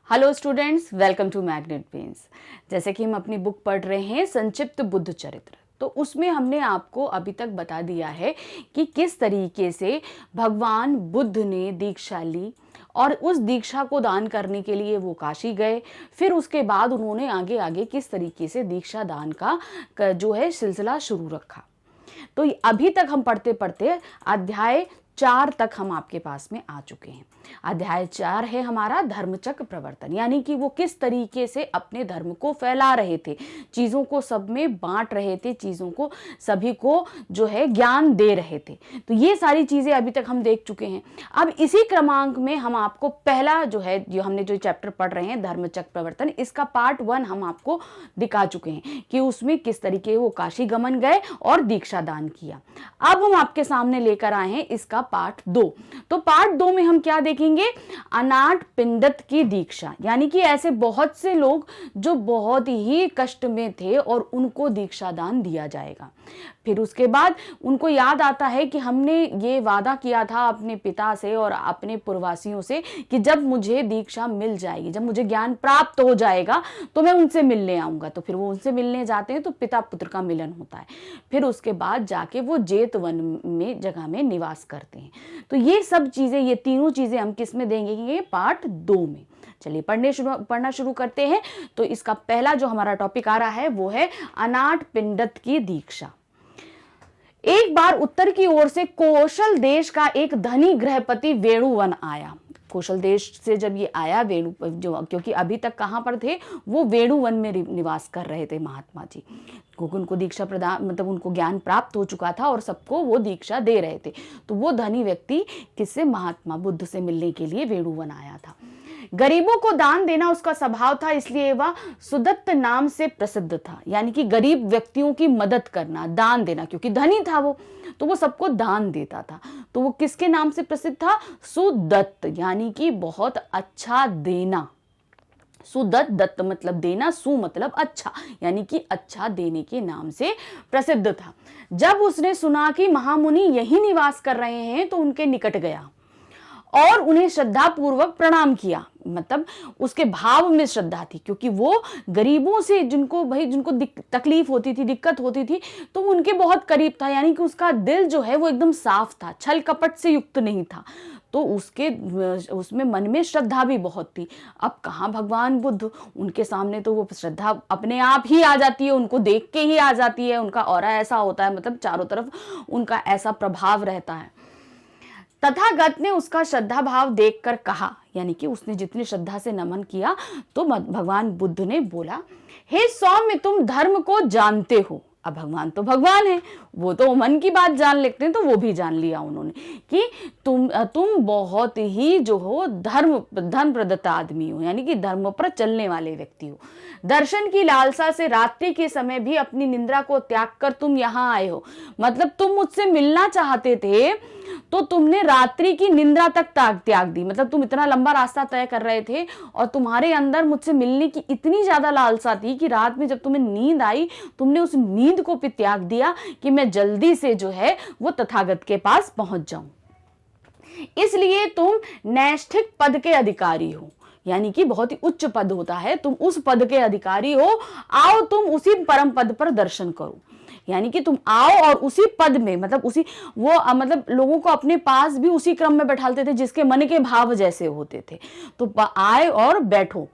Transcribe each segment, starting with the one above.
Hello students, welcome to Magnet Brains. जैसे कि हम अपनी बुक पढ़ रहे हैं संक्षिप्त बुद्ध चरित्र, तो उसमें हमने आपको अभी तक बता दिया है कि किस तरीके से भगवान बुद्ध ने दीक्षा ली और उस दीक्षा को दान करने के लिए वो काशी गए। फिर उसके बाद उन्होंने आगे आगे किस तरीके से दीक्षा दान का जो है सिलसिला शुरू रखा। तो अभी तक हम पढ़ते पढ़ते अध्याय 4 तक हम आपके पास में आ चुके हैं। अध्याय 4 है हमारा धर्मचक्र प्रवर्तन, यानी कि वो किस तरीके से अपने धर्म को फैला रहे थे, चीज़ों को सब में बांट रहे थे, चीज़ों को सभी को जो है ज्ञान दे रहे थे। तो ये सारी चीज़ें अभी तक हम देख चुके हैं। अब इसी क्रमांक में हम आपको पहला जो है, जो हमने जो चैप्टर पढ़ रहे हैं धर्मचक्र प्रवर्तन, इसका पार्ट 1 हम आपको दिखा चुके हैं कि उसमें किस तरीके वो काशी गमन गए और दीक्षा दान किया। अब हम आपके सामने लेकर आए हैं इसका पार्ट 2। तो पार्ट 2 में हम क्या देखेंगे? अनाथ पिंडत की दीक्षा, यानी कि ऐसे बहुत से लोग जो बहुत ही कष्ट में थे और उनको दीक्षा दान दिया जाएगा। फिर उसके बाद उनको याद आता है कि हमने ये वादा किया था अपने पिता से और अपने पूर्ववासियों से कि जब मुझे दीक्षा मिल जाएगी, जब मुझे ज्ञान प्राप्त हो जाएगा तो मैं उनसे मिलने आऊंगा। तो फिर वो उनसे मिलने जाते हैं, तो पिता पुत्र का मिलन होता है। फिर उसके बाद जाके वो जेतवन में जगह में निवास करते हैं। तो ये सब चीजें, ये तीनों चीजें हम किस में देंगे? पार्ट 2 में। चलिए पढ़ना शुरू करते हैं। तो इसका पहला जो हमारा टॉपिक आ रहा है वो है अनाथ पिंडत की दीक्षा। एक बार उत्तर की ओर से कौशल देश का एक धनी गृहपति वेणुवन आया। कौशल देश से जब ये आया वेणु, जो क्योंकि अभी तक कहाँ पर थे, वो वेणुवन में निवास कर रहे थे महात्मा जी, क्योंकि उनको दीक्षा प्रदान, मतलब उनको ज्ञान प्राप्त हो चुका था और सबको वो दीक्षा दे रहे थे। तो वो धनी व्यक्ति किससे? महात्मा बुद्ध से मिलने के लिए वेणुवन आया था। गरीबों को दान देना उसका स्वभाव था, इसलिए वह सुदत्त नाम से प्रसिद्ध था, यानी कि गरीब व्यक्तियों की मदद करना, दान देना, क्योंकि धनी था वो, तो वो सबको दान देता था। तो वो किसके नाम से प्रसिद्ध था? सुदत्त, यानी कि बहुत अच्छा देना। सुदत्त, दत्त मतलब देना, सु मतलब अच्छा, यानी कि अच्छा देने के नाम से प्रसिद्ध था। जब उसने सुना कि महामुनि यही निवास कर रहे हैं तो उनके निकट गया और उन्हें श्रद्धा पूर्वक प्रणाम किया। मतलब उसके भाव में श्रद्धा थी, क्योंकि वो गरीबों से, जिनको तकलीफ होती थी, दिक्कत होती थी, तो उनके बहुत करीब था, यानी कि उसका दिल जो है वो एकदम साफ था, छल कपट से युक्त नहीं था। तो उसमें मन में श्रद्धा भी बहुत थी। अब कहाँ भगवान बुद्ध, उनके सामने तो वो श्रद्धा अपने आप ही आ जाती है, उनको देख के ही आ जाती है, उनका ऑरा ऐसा होता है, मतलब चारों तरफ उनका ऐसा प्रभाव रहता है। तथागत ने उसका श्रद्धा भाव देखकर कहा, यानी कि उसने जितनी श्रद्धा से नमन किया, तो भगवान बुद्ध ने बोला, हे सौम्य, तुम धर्म को जानते हो। अब भगवान तो भगवान है, वो तो मन की बात जान लेते हैं, तो वो भी जान लिया उन्होंने कि तुम बहुत ही जो हो धर्म प्रदत्त आदमी हो, यानी कि धर्म पर चलने वाले व्यक्ति हो। दर्शन की लालसा से रात्रि के समय भी अपनी निंद्रा को त्याग कर तुम यहाँ आए हो। मतलब तुम मुझसे मिलना चाहते थे तो तुमने रात्रि की निंद्रा तक त्याग दी। मतलब तुम इतना लंबा रास्ता तय कर रहे थे और तुम्हारे अंदर मुझसे मिलने की इतनी ज्यादा लालसा थी कि रात में जब तुम्हें नींद आई, तुमने उस नींद को भी त्याग दिया कि मैं जल्दी से जो है वो तथागत के पास पहुंच जाऊं। इसलिए तुम नैष्ठिक पद के अधिकारी हो, यानी कि बहुत ही उच्च पद होता है, तुम उस पद के अधिकारी हो। आओ तुम उसी परम पद पर दर्शन करो, यानी कि तुम आओ और उसी पद में, मतलब उसी वो मतलब लोगों को अपने पास भी उसी क्रम में बैठालते थे जिसके मन के भाव जैसे होते थे। तो आए और बैठो।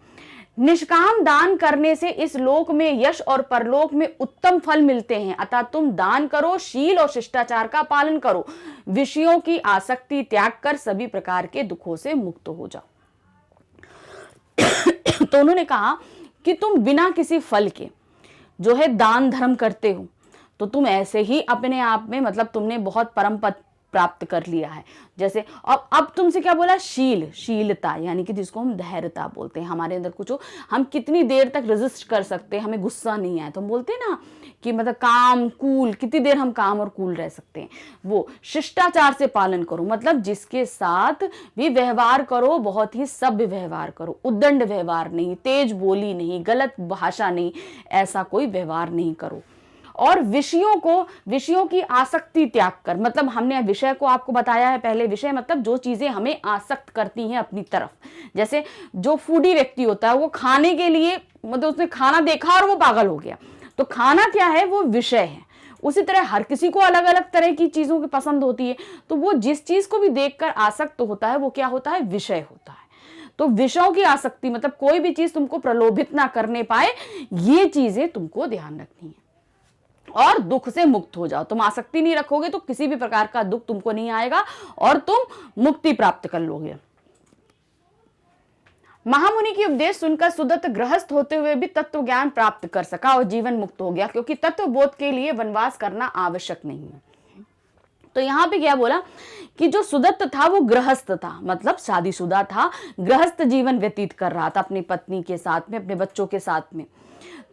निष्काम दान करने से इस लोक में यश और परलोक में उत्तम फल मिलते हैं, अतः तुम दान करो, शील और शिष्टाचार का पालन करो, विषयों की आसक्ति त्याग कर सभी प्रकार के दुखों से मुक्त हो जाओ। तो उन्होंने कहा कि तुम बिना किसी फल के जो है दान धर्म करते हो, तो तुम ऐसे ही अपने आप में, मतलब तुमने बहुत परम पद प्राप्त कर लिया है। जैसे अब तुमसे क्या बोला? शीलता, यानी कि जिसको हम धैर्यता बोलते हैं। हमारे अंदर कुछ हो, हम कितनी देर तक रेजिस्ट कर सकते हैं, हमें गुस्सा नहीं आए तो हम बोलते हैं ना कि मतलब काम कूल, कितनी देर हम काम और कूल रह सकते हैं। वो शिष्टाचार से पालन करो, मतलब जिसके साथ भी व्यवहार करो बहुत ही सभ्य व्यवहार करो, उद्दंड व्यवहार नहीं, तेज बोली नहीं, गलत भाषा नहीं, ऐसा कोई व्यवहार नहीं करो। और विषयों की आसक्ति त्याग कर, मतलब हमने विषय को आपको बताया है पहले, विषय मतलब जो चीजें हमें आसक्त करती हैं अपनी तरफ। जैसे जो फूडी व्यक्ति होता है वो खाने के लिए, मतलब उसने खाना देखा और वो पागल हो गया, तो खाना क्या है, वो विषय है। उसी तरह हर किसी को अलग अलग तरह की चीजों की पसंद होती है, तो वो जिस चीज को भी देखकर आसक्त होता है वो क्या होता है, विषय होता है। तो विषयों की आसक्ति मतलब कोई भी चीज तुमको प्रलोभित ना करने पाए, ये चीजें तुमको ध्यान रखनी है। और दुख से मुक्त हो जाओ। तुम आसक्ति नहीं रखोगे तो किसी भी प्रकार का दुख तुमको नहीं आएगा और तुम मुक्ति प्राप्त कर लोगे। महामुनि की उपदेश सुनकर सुदत्त गृहस्थ होते हुए भी तत्व ज्ञान प्राप्त कर सका और जीवन मुक्त हो गया, क्योंकि तत्व बोध के लिए वनवास करना आवश्यक नहीं है। तो यहाँ पे क्या बोला कि जो सुदत्त था वो गृहस्थ था, मतलब शादीशुदा था, गृहस्थ जीवन व्यतीत कर रहा था अपनी पत्नी के साथ में, अपने बच्चों के साथ में।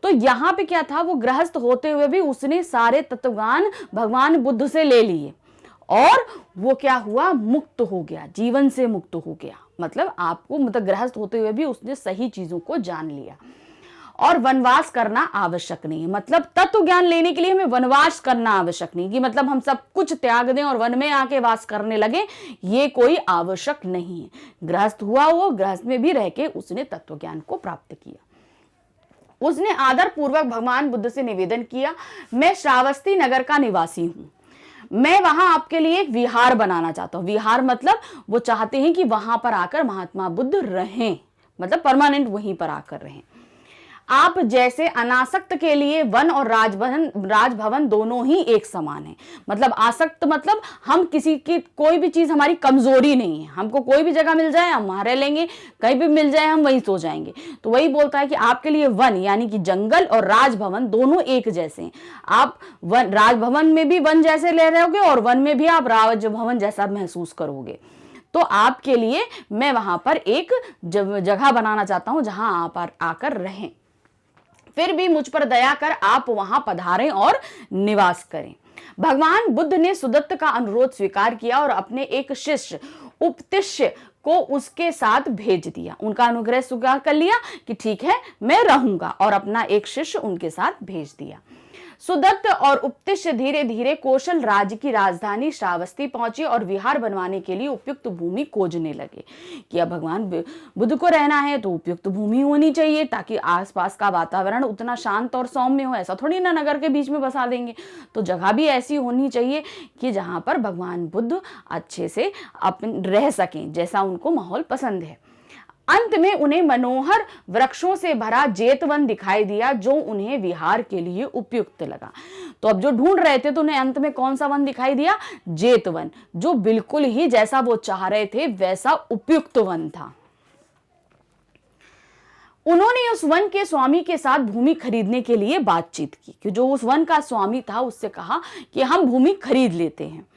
तो यहाँ पे क्या था, वो गृहस्थ होते हुए भी उसने सारे तत्वज्ञान भगवान बुद्ध से ले लिए और वो क्या हुआ, मुक्त हो गया, जीवन से मुक्त हो गया। मतलब आपको, मतलब गृहस्थ होते हुए भी उसने सही चीजों को जान लिया और वनवास करना आवश्यक नहीं है। मतलब तत्व ज्ञान लेने के लिए हमें वनवास करना आवश्यक नहीं, कि मतलब हम सब कुछ त्याग दें और वन में आके वास करने लगे, ये कोई आवश्यक नहीं है। गृहस्थ हुआ, वो गृहस्थ में भी रह के उसने तत्व ज्ञान को प्राप्त किया। उसने आदर पूर्वक भगवान बुद्ध से निवेदन किया, मैं श्रावस्ती नगर का निवासी हूं, मैं वहां आपके लिए एक विहार बनाना चाहता हूं। विहार मतलब वो चाहते हैं कि वहां पर आकर महात्मा बुद्ध रहें, मतलब परमानेंट वहीं पर आकर रहें। आप जैसे अनासक्त के लिए वन और राजभवन दोनों ही एक समान है। मतलब आसक्त मतलब हम किसी की कोई भी चीज हमारी कमजोरी नहीं है, हमको कोई भी जगह मिल जाए हम वहां रह लेंगे, कहीं भी मिल जाए हम वहीं सो जाएंगे। तो वही बोलता है कि आपके लिए वन यानी कि जंगल और राजभवन दोनों एक जैसे हैं। आप वन, राजभवन में भी वन जैसे ले रहोगे और वन में भी आप राजभवन जैसा महसूस करोगे। तो आपके लिए मैं वहां पर एक जगह बनाना चाहता हूं जहां आप आकर रहें, फिर भी मुझ पर दया कर आप वहां पधारें और निवास करें। भगवान बुद्ध ने सुदत्त का अनुरोध स्वीकार किया और अपने एक शिष्य उपतिष्य को उसके साथ भेज दिया। उनका अनुग्रह स्वीकार कर लिया कि ठीक है मैं रहूंगा, और अपना एक शिष्य उनके साथ भेज दिया। सुदत्त और उपतिष्य धीरे धीरे कौशल राज्य की राजधानी श्रावस्ती पहुंचे और विहार बनवाने के लिए उपयुक्त भूमि खोजने लगे कि अब भगवान बुद्ध को रहना है तो उपयुक्त भूमि होनी चाहिए, ताकि आसपास का वातावरण उतना शांत और सौम्य हो। ऐसा थोड़ी ना नगर के बीच में बसा देंगे, तो जगह भी ऐसी होनी चाहिए कि जहां पर भगवान बुद्ध अच्छे से रह सकें, जैसा उनको माहौल पसंद है। अंत में उन्हें मनोहर वृक्षों से भरा जेतवन दिखाई दिया जो उन्हें विहार के लिए उपयुक्त लगा। तो अब जो ढूंढ रहे थे तो उन्हें अंत में कौन सा वन दिखाई दिया, जेतवन, जो बिल्कुल ही जैसा वो चाह रहे थे वैसा उपयुक्त वन था। उन्होंने उस वन के स्वामी के साथ भूमि खरीदने के लिए बातचीत की, कि जो उस वन का स्वामी था उससे कहा कि हम भूमि खरीद लेते हैं।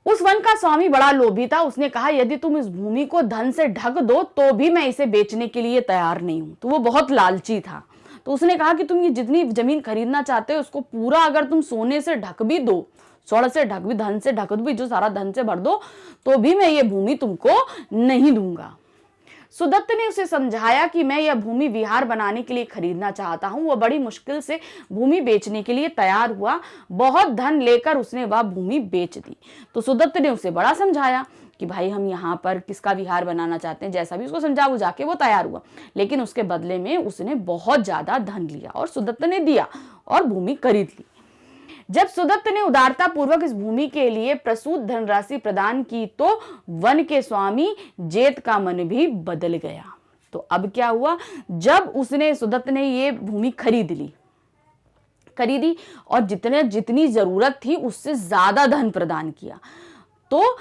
उस वन का स्वामी बड़ा लोभी था, उसने कहा यदि तुम इस भूमि को धन से ढक दो तो भी मैं इसे बेचने के लिए तैयार नहीं हूं। तो वो बहुत लालची था, तो उसने कहा कि तुम ये जितनी जमीन खरीदना चाहते हो उसको पूरा अगर तुम सोने से ढक भी दो, स्वर्ण से ढक भी, धन से ढक भी, जो सारा धन से भर दो, तो भी मैं ये भूमि तुमको नहीं दूंगा। सुदत्त ने उसे समझाया कि मैं यह भूमि विहार बनाने के लिए खरीदना चाहता हूं। वह बड़ी मुश्किल से भूमि बेचने के लिए तैयार हुआ, बहुत धन लेकर उसने वह भूमि बेच दी। तो सुदत्त ने उसे बड़ा समझाया कि भाई हम यहाँ पर किसका विहार बनाना चाहते हैं, जैसा भी उसको समझा बुझा के वो तैयार हुआ, लेकिन उसके बदले में उसने बहुत ज्यादा धन लिया और सुदत्त ने दिया और भूमि खरीद ली। जब सुदत्त ने उदारता पूर्वक इस भूमि के लिए प्रसूत धनराशि प्रदान की तो वन के स्वामी जेत का मन भी बदल गया। तो अब क्या हुआ, जब सुदत्त ने ये भूमि खरीदी और जितनी जरूरत थी उससे ज्यादा धन प्रदान किया, तो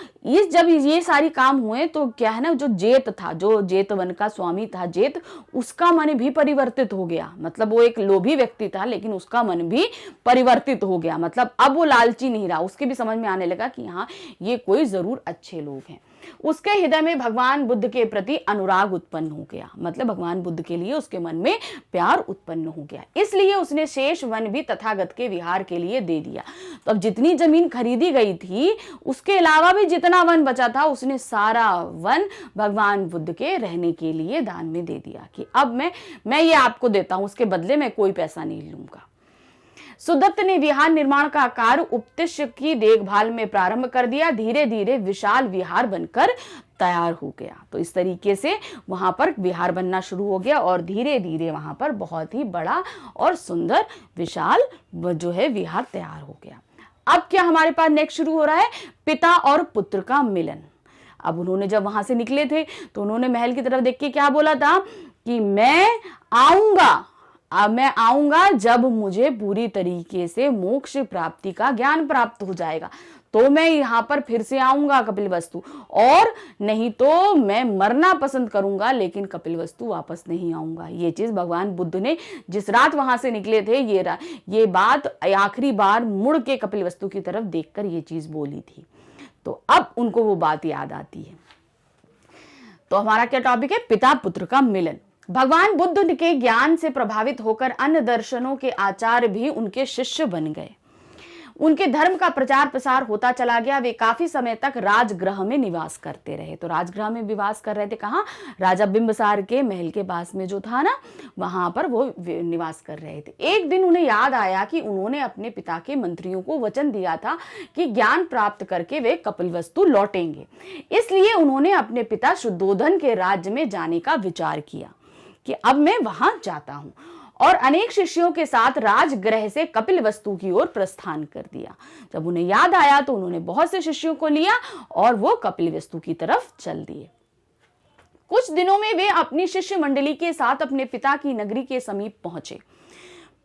जब ये सारी काम हुए तो क्या है ना, जो जेत था, जो जेतवन का स्वामी था जेत, उसका मन भी परिवर्तित हो गया। मतलब वो एक लोभी व्यक्ति था लेकिन उसका मन भी परिवर्तित हो गया। मतलब अब वो लालची नहीं रहा, उसके भी समझ में आने लगा कि हाँ ये कोई जरूर अच्छे लोग हैं। उसके हृदय में भगवान बुद्ध के प्रति अनुराग उत्पन्न हो गया, मतलब भगवान बुद्ध के लिए उसके मन में प्यार उत्पन्न हो गया। इसलिए उसने शेष वन भी तथागत के विहार के लिए दे दिया। तो अब जितनी जमीन खरीदी गई थी उसके अलावा भी जितना वन बचा था उसने सारा वन भगवान बुद्ध के रहने के लिए दान में दे दिया कि अब मैं ये आपको देता हूं, उसके बदले में कोई पैसा नहीं लूंगा। सुदत्त ने विहार निर्माण का कार्य उपतिष्य की देखभाल में प्रारंभ कर दिया। धीरे धीरे विशाल विहार बनकर तैयार हो गया। तो इस तरीके से वहां पर विहार बनना शुरू हो गया और धीरे धीरे वहां पर बहुत ही बड़ा और सुंदर विशाल जो है विहार तैयार हो गया। अब क्या हमारे पास नेक्स्ट शुरू हो रहा है, पिता और पुत्र का मिलन। अब उन्होंने जब वहां से निकले थे तो उन्होंने महल की तरफ देख के क्या बोला था कि मैं आऊंगा जब मुझे पूरी तरीके से मोक्ष प्राप्ति का ज्ञान प्राप्त हो जाएगा, तो मैं यहाँ पर फिर से आऊंगा कपिलवस्तु, और नहीं तो मैं मरना पसंद करूंगा लेकिन कपिलवस्तु वापस नहीं आऊंगा। ये चीज भगवान बुद्ध ने जिस रात वहां से निकले थे, ये बात आखिरी बार मुड़ के कपिलवस्तु की तरफ देखकर ये चीज बोली थी। तो अब उनको वो बात याद आती है। तो हमारा क्या टॉपिक है, पिता पुत्र का मिलन। भगवान बुद्ध के ज्ञान से प्रभावित होकर अन्य दर्शनों के आचार्य भी उनके शिष्य बन गए। उनके धर्म का प्रचार प्रसार होता चला गया। वे काफी समय तक राजगृह में निवास करते रहे। तो राजगृह में निवास कर रहे थे कहाँ, राजा बिंबिसार के महल के पास में जो था ना, वहां पर वो निवास कर रहे थे। एक दिन उन्हें याद आया कि उन्होंने अपने पिता के मंत्रियों को वचन दिया था कि ज्ञान प्राप्त करके वे कपिलवस्तु लौटेंगे। इसलिए उन्होंने अपने पिता शुद्धोधन के राज्य में जाने का विचार किया कि अब मैं वहां जाता हूं, और अनेक शिष्यों के साथ राजगृह से कपिलवस्तु की ओर प्रस्थान कर दिया। जब उन्हें याद आया तो उन्होंने बहुत से शिष्यों को लिया और वो कपिलवस्तु की तरफ चल दिए। कुछ दिनों में वे अपनी शिष्य मंडली के साथ अपने पिता की नगरी के समीप पहुंचे।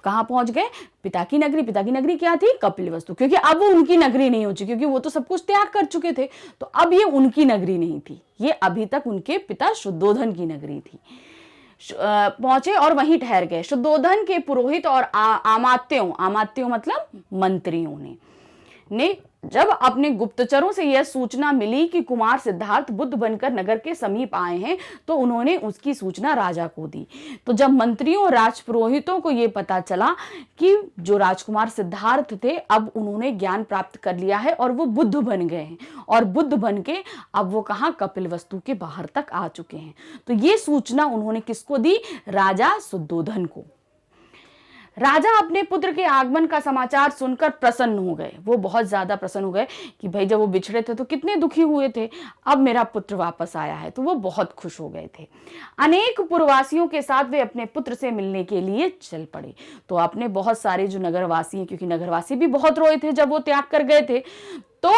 कहां पहुंच गए, पिता की नगरी। पिता की नगरी क्या थी, कपिलवस्तु, क्योंकि अब वो उनकी नगरी नहीं हो चुकी, क्योंकि वो तो सब कुछ त्याग कर चुके थे। तो अब ये उनकी नगरी नहीं थी, ये अभी तक उनके पिता शुद्धोधन की नगरी थी। पहुंचे और वहीं ठहर गए। शुद्धोधन के पुरोहित और आमात्यों मतलब मंत्रियों ने जब अपने गुप्तचरों से यह सूचना मिली कि कुमार सिद्धार्थ बुद्ध बनकर नगर के समीप आए हैं, तो उन्होंने उसकी सूचना राजा को दी। तो जब मंत्रियों और राजपुरोहितों को यह पता चला कि जो राजकुमार सिद्धार्थ थे अब उन्होंने ज्ञान प्राप्त कर लिया है और वो बुद्ध बन गए हैं, और बुद्ध बन के अब वो कहाँ, कपिलवस्तु के बाहर तक आ चुके हैं, तो ये सूचना उन्होंने किसको दी, राजा शुद्धोधन को। राजा अपने पुत्र के आगमन का समाचार सुनकर प्रसन्न हो गए। वो बहुत ज्यादा प्रसन्न हो गए कि भाई जब वो बिछड़े थे तो कितने दुखी हुए थे, अब मेरा पुत्र वापस आया है, तो वो बहुत खुश हो गए थे। अनेक पुरवासियों के साथ वे अपने पुत्र से मिलने के लिए चल पड़े। तो अपने बहुत सारे जो नगरवासी हैं, क्योंकि नगरवासी भी बहुत रोए थे जब वो त्याग कर गए थे, तो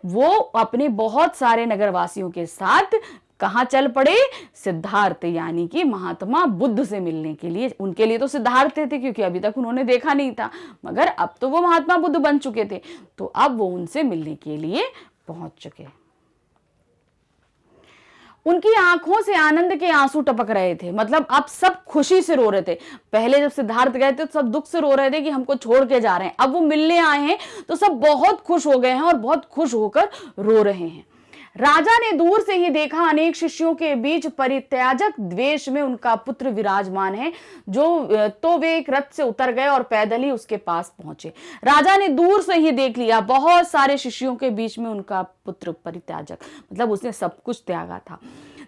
वो अपने बहुत सारे नगरवासियों के साथ कहां चल पड़े, सिद्धार्थ यानी कि महात्मा बुद्ध से मिलने के लिए। उनके लिए तो सिद्धार्थ थे क्योंकि अभी तक उन्होंने देखा नहीं था, मगर अब तो वो महात्मा बुद्ध बन चुके थे, तो अब वो उनसे मिलने के लिए पहुंच चुके। उनकी आंखों से आनंद के आंसू टपक रहे थे, मतलब अब सब खुशी से रो रहे थे। पहले जब सिद्धार्थ गए थे तो सब दुख से रो रहे थे कि हमको छोड़ के जा रहे हैं, अब वो मिलने आए हैं तो सब बहुत खुश हो गए हैं और बहुत खुश होकर रो रहे हैं। राजा ने दूर से ही देखा अनेक शिष्यों के बीच परित्याजक द्वेष में उनका पुत्र विराजमान है, तो वे एक रथ से उतर गए और पैदल ही उसके पास पहुंचे। राजा ने दूर से ही देख लिया बहुत सारे शिष्यों के बीच में उनका पुत्र परित्याजक, मतलब उसने सब कुछ त्यागा था,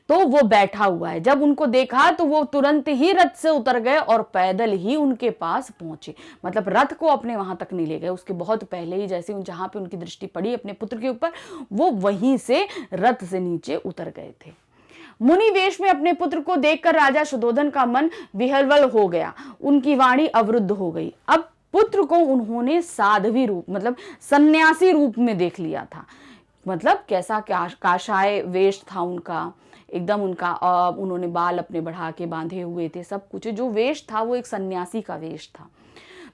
तो वो बैठा हुआ है। जब उनको देखा तो वो तुरंत ही रथ से उतर गए और पैदल ही उनके पास पहुंचे, मतलब रथ को अपने वहां तक नहीं ले गए, उसके बहुत पहले ही जैसे जहां पे उनकी दृष्टि पड़ी अपने पुत्र के ऊपर, वो वहीं से रथ से नीचे उतर गए थे। मुनि वेश में अपने पुत्र को देखकर राजा शुद्धोधन का मन विह्वल हो गया, उनकी वाणी अवरुद्ध हो गई। अब पुत्र को उन्होंने साध्वी रूप मतलब सन्यासी रूप में देख लिया था, मतलब कैसा काशाय वेश था उनका, एकदम उनका उन्होंने बाल अपने बढ़ा के बांधे हुए थे, सब कुछ जो वेश था वो एक सन्यासी का वेश था।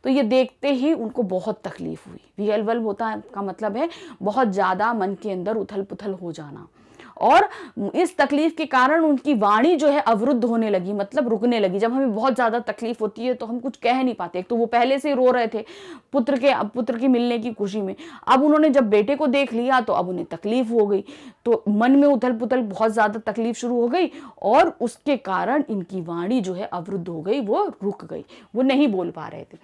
तो ये देखते ही उनको बहुत तकलीफ हुई। विह्वल होता का मतलब है बहुत ज्यादा मन के अंदर उथल पुथल हो जाना, और इस तकलीफ के कारण उनकी वाणी जो है अवरुद्ध होने लगी, मतलब रुकने लगी। जब हमें बहुत ज्यादा तकलीफ होती है तो हम कुछ कह नहीं पाते। एक तो वो पहले से रो रहे थे पुत्र के मिलने की खुशी में, अब उन्होंने जब बेटे को देख लिया तो अब उन्हें तकलीफ हो गई, तो मन में उथल पुथल बहुत ज्यादा तकलीफ शुरू हो गई, और उसके कारण इनकी वाणी जो है अवरुद्ध हो गई, वो रुक गई, वो नहीं बोल पा रहे थे।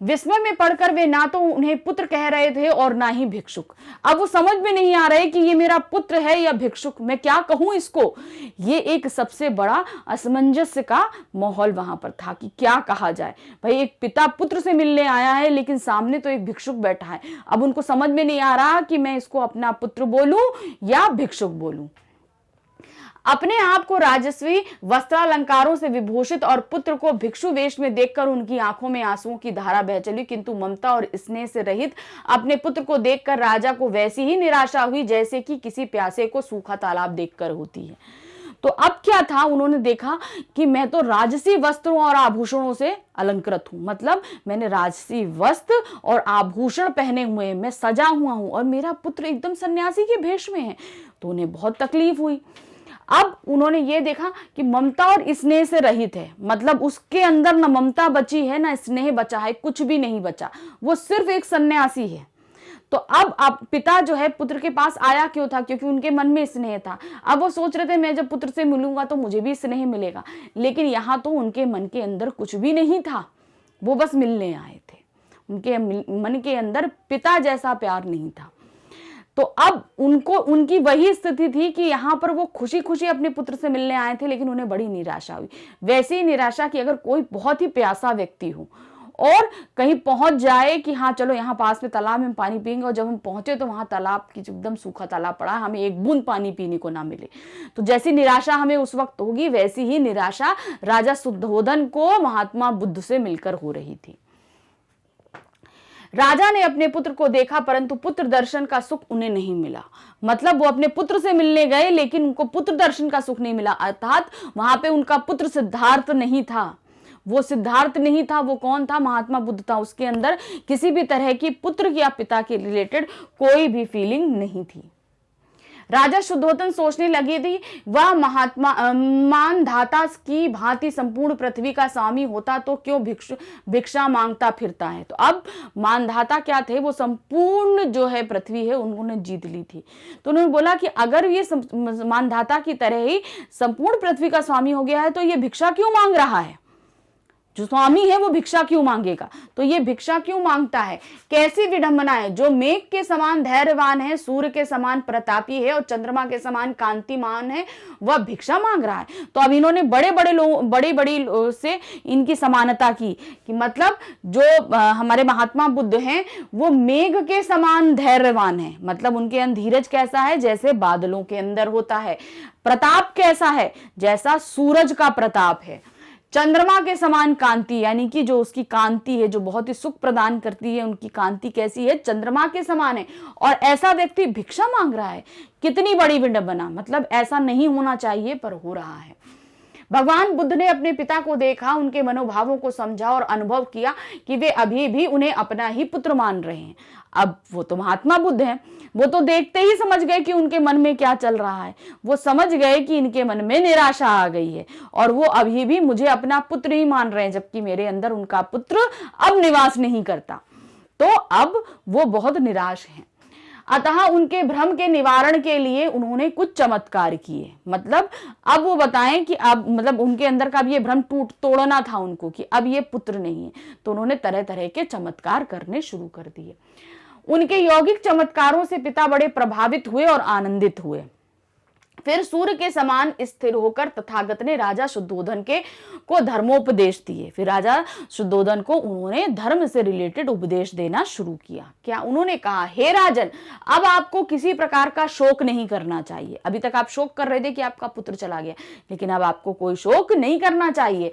विस्मय में पड़कर वे ना तो उन्हें पुत्र कह रहे थे और ना ही भिक्षुक। अब वो समझ में नहीं आ रहे कि ये मेरा पुत्र है या भिक्षुक भिक्षुक, मैं क्या कहूं इसको। ये एक सबसे बड़ा असमंजस का माहौल वहां पर था कि क्या कहा जाए। भाई एक पिता पुत्र से मिलने आया है लेकिन सामने तो एक भिक्षुक बैठा है। अब उनको समझ में नहीं आ रहा कि मैं इसको अपना पुत्र बोलूं या भिक्षुक बोलूं। अपने आप को राजस्वी वस्त्रालंकारों से विभूषित और पुत्र को भिक्षु वेश में देखकर उनकी आंखों में आंसुओं की धारा बह चली, किंतु ममता और स्नेह से रहित अपने पुत्र को देखकर राजा को वैसी ही निराशा हुई जैसे कि किसी प्यासे को सूखा तालाब देखकर होती है। तो अब क्या था, उन्होंने देखा कि मैं तो राजसी वस्त्रों और आभूषणों से अलंकृत हूं, मतलब मैंने राजसी वस्त्र और आभूषण पहने हुए हैं, मैं सजा हुआ हूं और मेरा पुत्र एकदम सन्यासी के भेष में है। तो उन्हें बहुत तकलीफ हुई। अब उन्होंने ये देखा कि ममता और स्नेह से रहित है, मतलब उसके अंदर न ममता बची है न स्नेह बचा है, कुछ भी नहीं बचा, वो सिर्फ एक सन्यासी है। तो अब पिता जो है पुत्र के पास आया क्यों था, क्योंकि उनके मन में स्नेह था। अब वो सोच रहे थे मैं जब पुत्र से मिलूंगा तो मुझे भी स्नेह मिलेगा, लेकिन यहाँ तो उनके मन के अंदर कुछ भी नहीं था, वो बस मिलने आए थे। उनके मन के अंदर पिता जैसा प्यार नहीं था। तो अब उनकी वही स्थिति थी कि यहाँ पर वो खुशी खुशी अपने पुत्र से मिलने आए थे, लेकिन उन्हें बड़ी निराशा हुई। वैसी निराशा कि अगर कोई बहुत ही प्यासा व्यक्ति हो और कहीं पहुंच जाए कि हाँ चलो यहाँ पास में तालाब में पानी पियेंगे, और जब हम पहुंचे तो वहां तालाब की एकदम सूखा तालाब पड़ा, हमें एक बूंद पानी पीने को ना मिले। तो जैसी निराशा हमें उस वक्त होगी, वैसी ही निराशा राजा शुद्धोधन को महात्मा बुद्ध से मिलकर हो रही थी। राजा ने अपने पुत्र को देखा, परंतु पुत्र दर्शन का सुख उन्हें नहीं मिला। मतलब वो अपने पुत्र से मिलने गए लेकिन उनको पुत्र दर्शन का सुख नहीं मिला, अर्थात वहां पे उनका पुत्र सिद्धार्थ नहीं था। वो सिद्धार्थ नहीं था, वो कौन था, महात्मा बुद्ध था। उसके अंदर किसी भी तरह की पुत्र या पिता के रिलेटेड कोई भी फीलिंग नहीं थी। राजा शुद्धोधन सोचने लगे थे, वह महात्मा मानधाता की भांति संपूर्ण पृथ्वी का स्वामी होता तो क्यों भिक्षा मांगता फिरता है। तो अब मानधाता क्या थे, वो संपूर्ण जो है पृथ्वी है उन्होंने जीत ली थी। तो उन्होंने बोला कि अगर ये मानधाता की तरह ही संपूर्ण पृथ्वी का स्वामी हो गया है तो ये भिक्षा क्यों मांग रहा है, जो स्वामी है वो भिक्षा क्यों मांगेगा, तो ये भिक्षा क्यों मांगता है। कैसी विडंबना है, जो मेघ के समान धैर्यवान है, सूर्य के समान प्रतापी है और चंद्रमा के समान कांतिमान है, वह भिक्षा मांग रहा है। तो अब इन्होंने बड़े बड़ी से इनकी समानता की कि मतलब जो हमारे महात्मा बुद्ध हैं वो मेघ के समान धैर्यवान है, मतलब उनके अंदर धीरज कैसा है, जैसे बादलों के अंदर होता है। प्रताप कैसा है, जैसा सूरज का प्रताप है। चंद्रमा के समान कांति, यानी कि जो उसकी कांति है जो बहुत ही सुख प्रदान करती है, उनकी कांति कैसी है, चंद्रमा के समान है। और ऐसा व्यक्ति भिक्षा मांग रहा है, कितनी बड़ी विडंबना, मतलब ऐसा नहीं होना चाहिए पर हो रहा है। भगवान बुद्ध ने अपने पिता को देखा, उनके मनोभावों को समझा और अनुभव किया कि वे अभी भी उन्हें अपना ही पुत्र मान रहे हैं। अब वो तो महात्मा बुद्ध हैं, वो तो देखते ही समझ गए कि उनके मन में क्या चल रहा है। वो समझ गए कि इनके मन में निराशा आ गई है और वो अभी भी मुझे अपना पुत्र ही मान रहे हैं, जबकि मेरे अंदर उनका पुत्र अब निवास नहीं करता। तो अब वो बहुत निराश हैं। अतः उनके भ्रम के निवारण के लिए उन्होंने कुछ चमत्कार किए। मतलब अब वो बताएं कि अब मतलब उनके अंदर का अब ये भ्रम तोड़ना था उनको कि अब ये पुत्र नहीं है। तो उन्होंने तरह तरह के चमत्कार करने शुरू कर दिए। उनके यौगिक चमत्कारों से पिता बड़े प्रभावित हुए और आनंदित हुए। फिर सूर्य के समान स्थिर होकर तथागत ने राजा शुद्धोधन को धर्मोपदेश दिए। फिर राजा शुद्धोधन को उन्होंने धर्म से रिलेटेड उपदेश देना शुरू किया। क्या उन्होंने कहा, हे राजन, अब आपको किसी प्रकार का शोक नहीं करना चाहिए। अभी तक आप शोक कर रहे थे कि आपका पुत्र चला गया, लेकिन अब आपको कोई शोक नहीं करना चाहिए।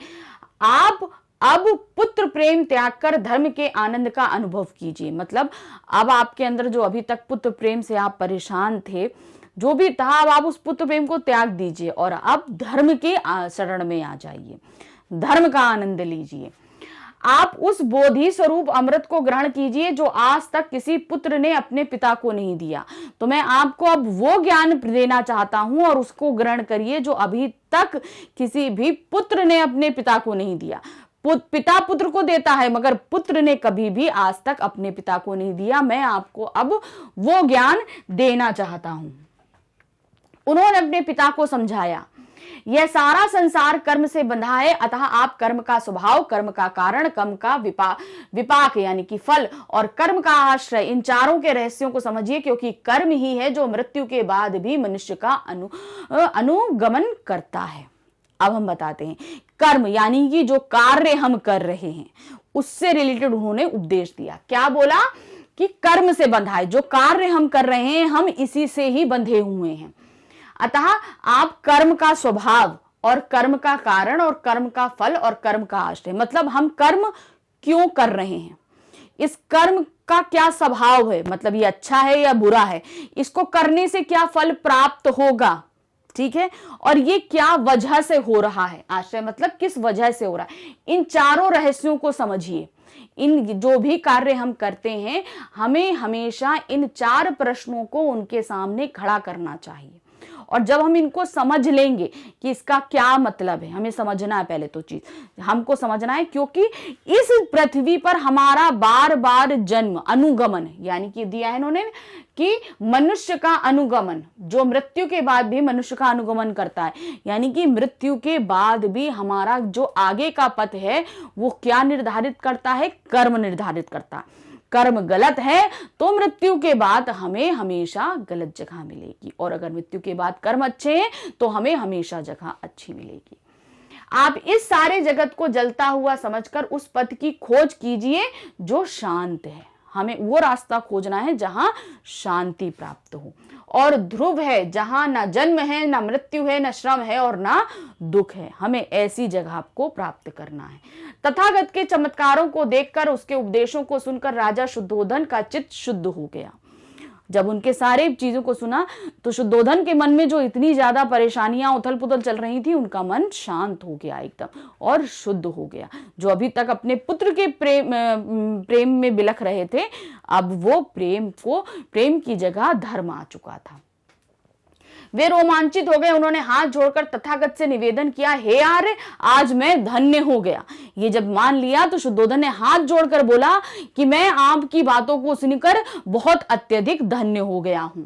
आप अब पुत्र प्रेम त्याग कर धर्म के आनंद का अनुभव कीजिए। मतलब अब आपके अंदर जो अभी तक पुत्र प्रेम से आप परेशान थे, जो भी था, अब आप उस पुत्र प्रेम को त्याग दीजिए और अब धर्म के शरण में आ जाइए, धर्म का आनंद लीजिए। आप उस बोधि स्वरूप अमृत को ग्रहण कीजिए जो आज तक किसी पुत्र ने अपने पिता को नहीं दिया। तो मैं आपको अब वो ज्ञान देना चाहता हूं और उसको ग्रहण करिए जो अभी तक किसी भी पुत्र ने अपने पिता को नहीं दिया। पिता पुत्र को देता है मगर पुत्र ने कभी भी आज तक अपने पिता को नहीं दिया। मैं आपको अब वो ज्ञान देना चाहता हूं। उन्होंने अपने पिता को समझाया यह सारा संसार कर्म से बंधा है, अतः आप कर्म का स्वभाव, कर्म का कारण, कर्म का विपाक यानी कि फल और कर्म का आश्रय, इन चारों के रहस्यों को समझिए, क्योंकि कर्म ही है जो मृत्यु के बाद भी मनुष्य का अनुगमन करता है। अब हम बताते हैं कर्म यानी कि जो कार्य हम कर रहे हैं उससे रिलेटेड उन्होंने उपदेश दिया। क्या बोला कि कर्म से बंधा है, जो कार्य हम कर रहे हैं हम इसी से ही बंधे हुए हैं। अतः आप कर्म का स्वभाव और कर्म का कारण और कर्म का फल और कर्म का आश्रय, मतलब हम कर्म क्यों कर रहे हैं, इस कर्म का क्या स्वभाव है, मतलब ये अच्छा है या बुरा है, इसको करने से क्या फल प्राप्त होगा, ठीक है, और ये क्या वजह से हो रहा है, आश्रय मतलब किस वजह से हो रहा है। इन चारों रहस्यों को समझिए। इन जो भी कार्य हम करते हैं हमें हमेशा इन 4 प्रश्नों को उनके सामने खड़ा करना चाहिए, और जब हम इनको समझ लेंगे कि इसका क्या मतलब है, हमें समझना है, पहले तो चीज हमको समझना है, क्योंकि इस पृथ्वी पर हमारा बार बार जन्म, अनुगमन यानी कि दिया है इन्होंने कि मनुष्य का अनुगमन, जो मृत्यु के बाद भी मनुष्य का अनुगमन करता है, यानी कि मृत्यु के बाद भी हमारा जो आगे का पथ है वो क्या निर्धारित करता है, कर्म निर्धारित करता है। कर्म गलत है तो मृत्यु के बाद हमें हमेशा गलत जगह मिलेगी, और अगर मृत्यु के बाद कर्म अच्छे हैं तो हमें हमेशा जगह अच्छी मिलेगी। आप इस सारे जगत को जलता हुआ समझकर उस पथ की खोज कीजिए जो शांत है। हमें वो रास्ता खोजना है जहां शांति प्राप्त हो, और ध्रुव है जहां ना जन्म है, ना मृत्यु है, ना श्रम है और ना दुख है। हमें ऐसी जगह को प्राप्त करना है। तथागत के चमत्कारों को देखकर, उसके उपदेशों को सुनकर राजा शुद्धोधन का चित्त शुद्ध हो गया। जब उनके सारे चीजों को सुना तो शुद्धोधन के मन में जो इतनी ज्यादा परेशानियां उथल पुथल चल रही थी, उनका मन शांत हो गया एकदम और शुद्ध हो गया। जो अभी तक अपने पुत्र के प्रेम में बिलख रहे थे, अब वो प्रेम की जगह धर्म आ चुका था। वे रोमांचित हो गए। उन्होंने हाथ जोड़कर तथागत से निवेदन किया, हे आर्य, आज मैं धन्य हो गया। ये जब मान लिया तो शुद्धोधन ने हाथ जोड़कर बोला कि मैं आपकी बातों को सुनकर बहुत अत्यधिक धन्य हो गया हूं।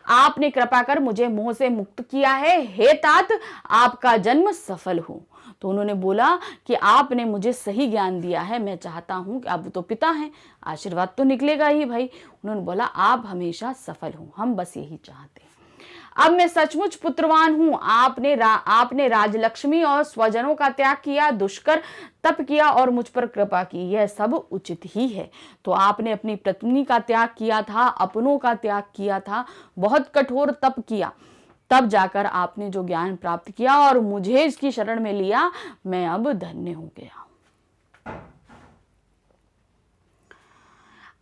आपने कृपा कर मुझे मोह से मुक्त किया है। हे तात, आपका जन्म सफल हो। तो उन्होंने बोला कि आपने मुझे सही ज्ञान दिया है, मैं चाहता हूं कि आप तो पिता हैं, आशीर्वाद तो निकलेगा ही भाई। उन्होंने बोला आप हमेशा सफल हो, हम बस यही चाहते हैं। अब मैं सचमुच पुत्रवान हूं। आपने राजलक्ष्मी और स्वजनों का त्याग किया, दुष्कर तप किया और मुझ पर कृपा की, यह सब उचित ही है। तो आपने अपनी पत्नी का त्याग किया था, अपनों का त्याग किया था, बहुत कठोर तप किया, तब जाकर आपने जो ज्ञान प्राप्त किया और मुझे इसकी शरण में लिया, मैं अब धन्य हो गया।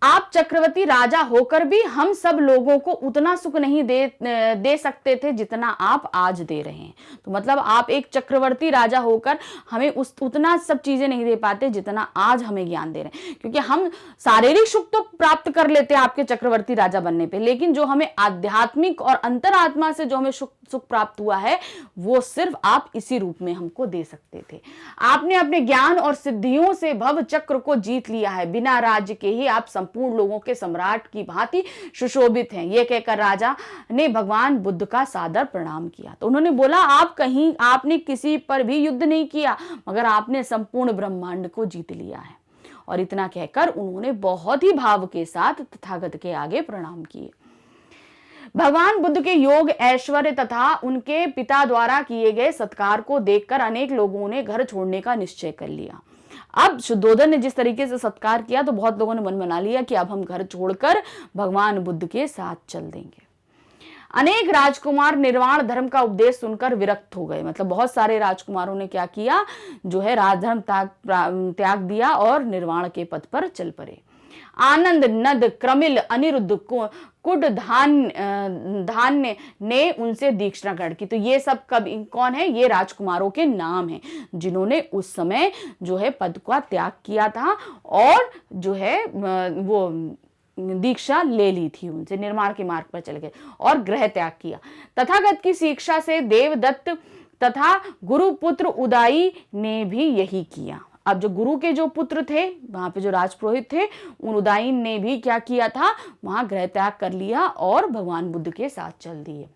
आप चक्रवर्ती राजा होकर भी हम सब लोगों को उतना सुख नहीं दे सकते थे जितना आप आज दे रहे हैं। तो मतलब आप एक चक्रवर्ती राजा होकर हमें उतना सब चीजें नहीं दे पाते जितना आज हमें ज्ञान दे रहे हैं, क्योंकि हम शारीरिक सुख तो प्राप्त कर लेते हैं आपके चक्रवर्ती राजा बनने पे, लेकिन जो हमें आध्यात्मिक और अंतरात्मा से जो हमें सुख प्राप्त हुआ है वो सिर्फ आप इसी रूप में हमको दे सकते थे। आपने अपने ज्ञान और सिद्धियों से भव चक्र को जीत लिया है। बिना राज्य के ही आप संपूर्ण लोगों के सम्राट की भांति सुशोभित हैं। ये कहकर राजा ने भगवान बुद्ध का सादर प्रणाम किया। तो उन्होंने बोला आपने किसी पर भी युद्ध नहीं किया, मगर आपने संपूर्ण ब्रह्मांड को जीत लिया है। और इतना कहकर उन्होंने बहुत ही भाव के साथ तथागत के आगे प्रणाम किए। भगवान बुद्ध के योग, ऐश्वर्य तथा उनके पिता द्वारा किए गए सत्कार को देखकर अनेक लोगों ने घर छोड़ने का निश्चय कर लिया। अब शुद्धोधन ने जिस तरीके से सत्कार किया तो बहुत लोगों ने मन बना लिया कि अब हम घर छोड़कर भगवान बुद्ध के साथ चल देंगे। अनेक राजकुमार निर्वाण धर्म का उपदेश सुनकर विरक्त हो गए। मतलब बहुत सारे राजकुमारों ने क्या किया, जो है राजधर्म त्याग दिया और निर्वाण के पथ पर चल पड़े। आनंद, नद, क्रमिल, अनिरुद्ध, कुड, धान्य ने उनसे दीक्षा ग्रहण की। तो ये सब कौन है? ये राजकुमारों के नाम हैं जिन्होंने उस समय जो है पद का त्याग किया था और जो है वो दीक्षा ले ली थी, उनसे निर्माण के मार्ग पर चल गए और ग्रह त्याग किया। तथागत की शिक्षा से देवदत्त तथा गुरुपुत्र उदाई ने भी यही किया। अब जो गुरु के जो पुत्र थे, वहां पे जो राजपुरोहित थे, उन उदायन ने भी क्या किया था, वहां ग्रह त्याग कर लिया और भगवान बुद्ध के साथ चल दिए।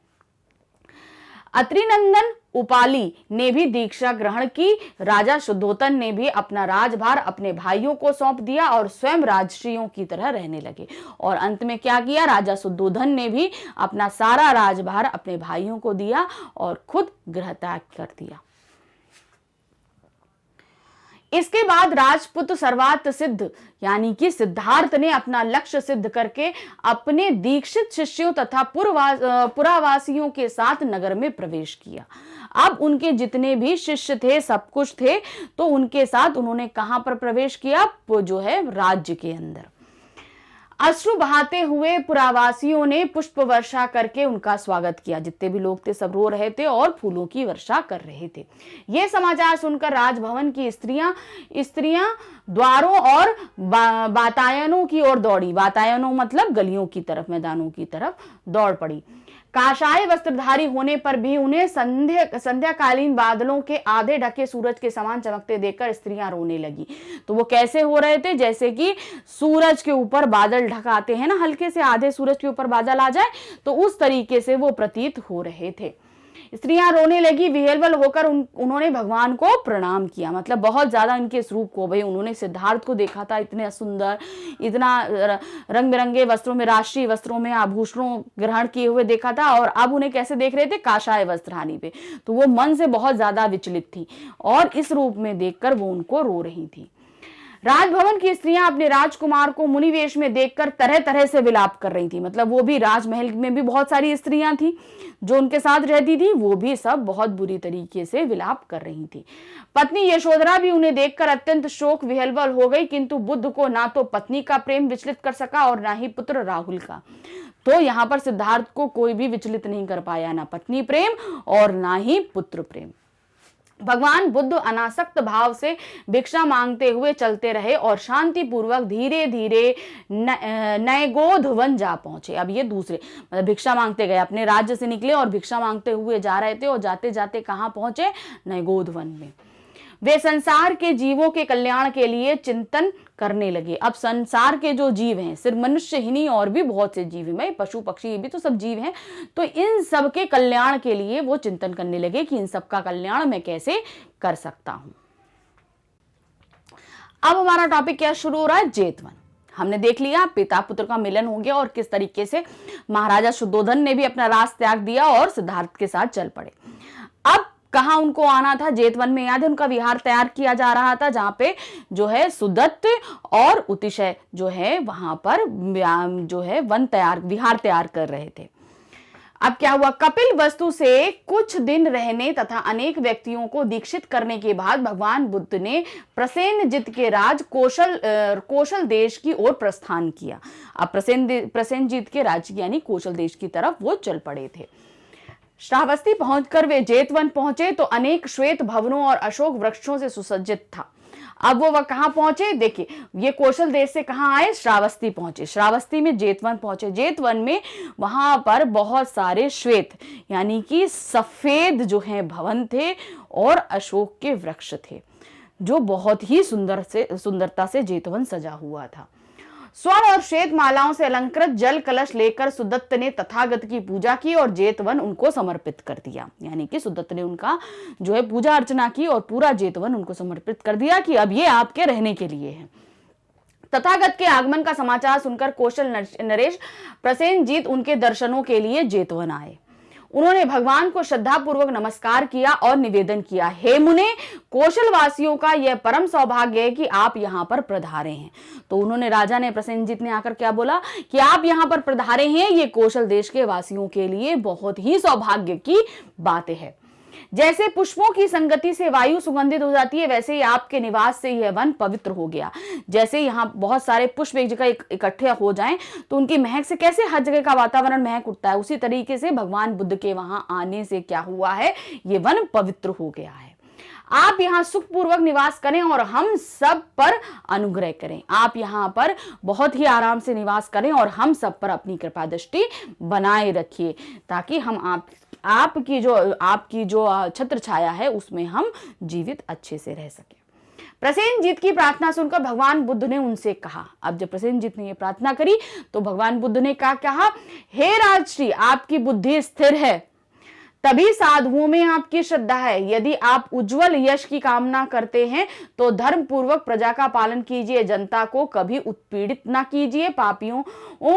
अत्रिनंदन उपाली ने भी दीक्षा ग्रहण की। राजा शुद्धोधन ने भी अपना राजभार अपने भाइयों को सौंप दिया और स्वयं राजर्षियों की तरह रहने लगे। और अंत में क्या किया, राजा शुद्धोधन ने भी अपना सारा राजभार अपने भाइयों को दिया और खुद गृह त्याग कर दिया। इसके बाद राजपुत्र सर्वार्थ सिद्ध यानी कि सिद्धार्थ ने अपना लक्ष्य सिद्ध करके अपने दीक्षित शिष्यों तथा पुरावासियों के साथ नगर में प्रवेश किया। अब उनके जितने भी शिष्य थे, सब कुछ थे, तो उनके साथ उन्होंने कहां पर प्रवेश किया, जो है राज्य के अंदर। अश्रु बहाते हुए पुरावासियों ने पुष्प वर्षा करके उनका स्वागत किया। जितने भी लोग थे सब रो रहे थे और फूलों की वर्षा कर रहे थे। यह समाचार सुनकर राजभवन की स्त्रियां द्वारों और वातायनों की ओर दौड़ी। वातायनों मतलब गलियों की तरफ, मैदानों की तरफ दौड़ पड़ी। काशाय वस्त्रधारी होने पर भी उन्हें संध्याकालीन बादलों के आधे ढके सूरज के समान चमकते देखकर स्त्रियां रोने लगी। तो वो कैसे हो रहे थे, जैसे कि सूरज के ऊपर बादल ढकाते हैं ना, हल्के से आधे सूरज के ऊपर बादल आ जाए, तो उस तरीके से वो प्रतीत हो रहे थे। स्त्रियां रोने लगी। विह्वल होकर उन्होंने भगवान को प्रणाम किया। मतलब बहुत ज्यादा इनके स्वरूप को, भाई उन्होंने सिद्धार्थ को देखा था इतने सुंदर, इतना रंग बिरंगे वस्त्रों में, राष्ट्रीय वस्त्रों में आभूषणों ग्रहण किए हुए देखा था, और अब उन्हें कैसे देख रहे थे, काशाय वस्त्रहानी पे। तो वो मन से बहुत ज्यादा विचलित थी और इस रूप में देखकर वो उनको रो रही थी। राजभवन की स्त्रियां अपने राजकुमार को मुनिवेश में देखकर तरह तरह से विलाप कर रही थी। मतलब वो भी, राजमहल में भी बहुत सारी स्त्रियां थी जो उनके साथ रहती थी, वो भी सब बहुत बुरी तरीके से विलाप कर रही थी। पत्नी यशोधरा भी उन्हें देखकर अत्यंत शोक विह्वल हो गई, किंतु बुद्ध को ना तो पत्नी का प्रेम विचलित कर सका और ना ही पुत्र राहुल का। तो यहाँ पर सिद्धार्थ को कोई भी विचलित नहीं कर पाया, ना पत्नी प्रेम और ना ही पुत्र प्रेम। भगवान बुद्ध अनासक्त भाव से भिक्षा मांगते हुए चलते रहे और शांति पूर्वक धीरे धीरे नयगोध वन जा पहुंचे। अब ये दूसरे, मतलब भिक्षा मांगते गए, अपने राज्य से निकले और भिक्षा मांगते हुए जा रहे थे, और जाते जाते कहां पहुंचे, नयगोध वन में। वे संसार के जीवों के कल्याण के लिए चिंतन करने लगे। अब संसार के जो जीव हैं, सिर्फ मनुष्य ही नहीं, और भी बहुत से जीव हैं, पशु पक्षी, ये भी तो सब जीव हैं, तो इन सब के कल्याण के लिए वो चिंतन करने लगे कि इन सब का कल्याण मैं कैसे कर सकता हूं। अब हमारा टॉपिक क्या शुरू हो रहा है, जेतवन। हमने देख लिया पिता पुत्र का मिलन हो गया और किस तरीके से महाराजा शुद्धोधन ने भी अपना राज त्याग दिया और सिद्धार्थ के साथ चल पड़े। अब कहां उनको आना था, जेतवन में। याद है, उनका विहार तैयार किया जा रहा था, जहां पे जो है सुदत्त और उतिशय जो है वहां पर जो है विहार तैयार कर रहे थे। अब क्या हुआ, कपिल वस्तु से कुछ दिन रहने तथा अनेक व्यक्तियों को दीक्षित करने के बाद भगवान बुद्ध ने प्रसेनजित के राज कौशल देश की ओर प्रस्थान किया। अब प्रसेनजित के राज्य यानी कौशल देश की तरफ वो चल पड़े थे। श्रावस्ती पहुंचकर वे जेतवन पहुंचे तो अनेक श्वेत भवनों और अशोक वृक्षों से सुसज्जित था। अब वो कहां पहुंचे, देखिए ये कौशल देश से कहां आए, श्रावस्ती पहुंचे। श्रावस्ती में जेतवन पहुंचे। जेतवन में वहां पर बहुत सारे श्वेत यानी कि सफेद जो है भवन थे और अशोक के वृक्ष थे, जो बहुत ही सुंदरता से जेतवन सजा हुआ था। स्वर्ण और श्वेत मालाओं से अलंकृत जल कलश लेकर सुदत्त ने तथागत की पूजा की और जेतवन उनको समर्पित कर दिया। यानी कि सुदत्त ने उनका जो है पूजा अर्चना की और पूरा जेतवन उनको समर्पित कर दिया कि अब ये आपके रहने के लिए है। तथागत के आगमन का समाचार सुनकर कौशल नरेश प्रसेनजीत उनके दर्शनों के लिए जेतवन आए। उन्होंने भगवान को श्रद्धापूर्वक नमस्कार किया और निवेदन किया, हे मुने, कौशल वासियों का यह परम सौभाग्य है कि आप यहाँ पर पधारे हैं। तो उन्होंने, राजा ने, प्रसेनजीत ने आकर क्या बोला कि आप यहाँ पर पधारे हैं, ये कौशल देश के वासियों के लिए बहुत ही सौभाग्य की बात है। जैसे पुष्पों की संगति से वायु सुगंधित हो जाती है, वैसे ही आपके निवास से यह वन पवित्र हो गया। जैसे यहाँ बहुत सारे पुष्प एक जगह इकट्ठे हो जाएं तो उनकी महक से कैसे हर जगह का वातावरण महक उठता है, उसी तरीके से भगवान बुद्ध के वहां आने से क्या हुआ है, ये वन पवित्र हो गया है। आप यहाँ सुखपूर्वक निवास करें और हम सब पर अनुग्रह करें। आप यहाँ पर बहुत ही आराम से निवास करें और हम सब पर अपनी कृपा दृष्टि बनाए रखिए, ताकि हम आपकी जो छत्र छाया है उसमें हम जीवित अच्छे से रह सके। प्रसेनजीत की प्रार्थना सुनकर भगवान बुद्ध ने उनसे कहा, अब जब प्रसेनजीत ने ये प्रार्थना करी तो भगवान बुद्ध ने क्या कहा, हे राजश्री, आपकी बुद्धि स्थिर है तभी साधुओं में आपकी श्रद्धा है। यदि आप उज्जवल यश की कामना करते हैं तो धर्म पूर्वक प्रजा का पालन कीजिए, जनता को कभी उत्पीड़ित ना कीजिए, पापियों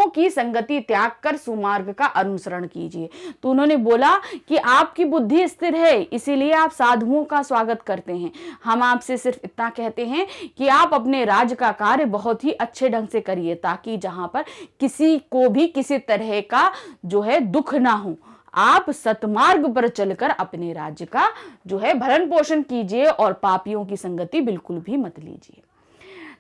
की संगति त्याग कर सुमार्ग का अनुसरण कीजिए। तो उन्होंने बोला कि आपकी बुद्धि स्थिर है, इसीलिए आप साधुओं का स्वागत करते हैं। हम आपसे सिर्फ इतना कहते हैं कि आप अपने राज्य का कार्य बहुत ही अच्छे ढंग से करिए, ताकि जहां पर किसी को भी किसी तरह का जो है दुख ना हो। आप सतमार्ग पर चलकर अपने राज्य का जो है भरण पोषण कीजिए और पापियों की संगति बिल्कुल भी मत लीजिए।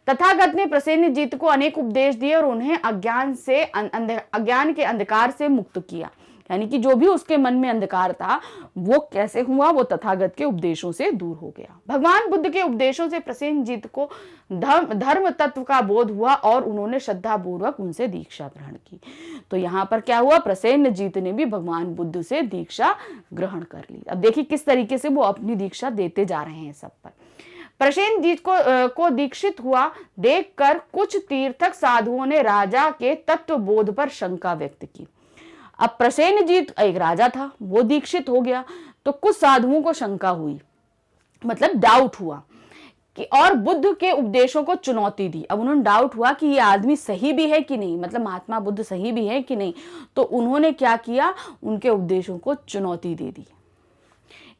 तथागत ने प्रसेनजीत को अनेक उपदेश दिए और उन्हें अज्ञान के अंधकार से मुक्त किया। यानी कि जो भी उसके मन में अंधकार था वो कैसे हुआ, वो तथागत के उपदेशों से दूर हो गया। भगवान बुद्ध के उपदेशों से प्रसेनजीत को धर्म तत्व का बोध हुआ और उन्होंने श्रद्धा पूर्वक उनसे दीक्षा ग्रहण की। तो यहाँ पर क्या हुआ, प्रसेनजीत ने भी भगवान बुद्ध से दीक्षा ग्रहण कर ली। अब देखिए किस तरीके से वो अपनी दीक्षा देते जा रहे हैं सब पर। प्रसेनजीत को दीक्षित हुआ देखकर कुछ तीर्थक साधुओं ने राजा के तत्व बोध पर शंका व्यक्त की। अब प्रसेनजीत एक राजा था, वो दीक्षित हो गया, तो कुछ साधुओं को शंका हुई, मतलब डाउट हुआ कि और बुद्ध के उपदेशों को चुनौती दी। अब उन्होंने डाउट हुआ कि ये आदमी सही भी है कि नहीं, मतलब महात्मा बुद्ध सही भी है कि नहीं। तो उन्होंने क्या किया, उनके उपदेशों को चुनौती दे दी।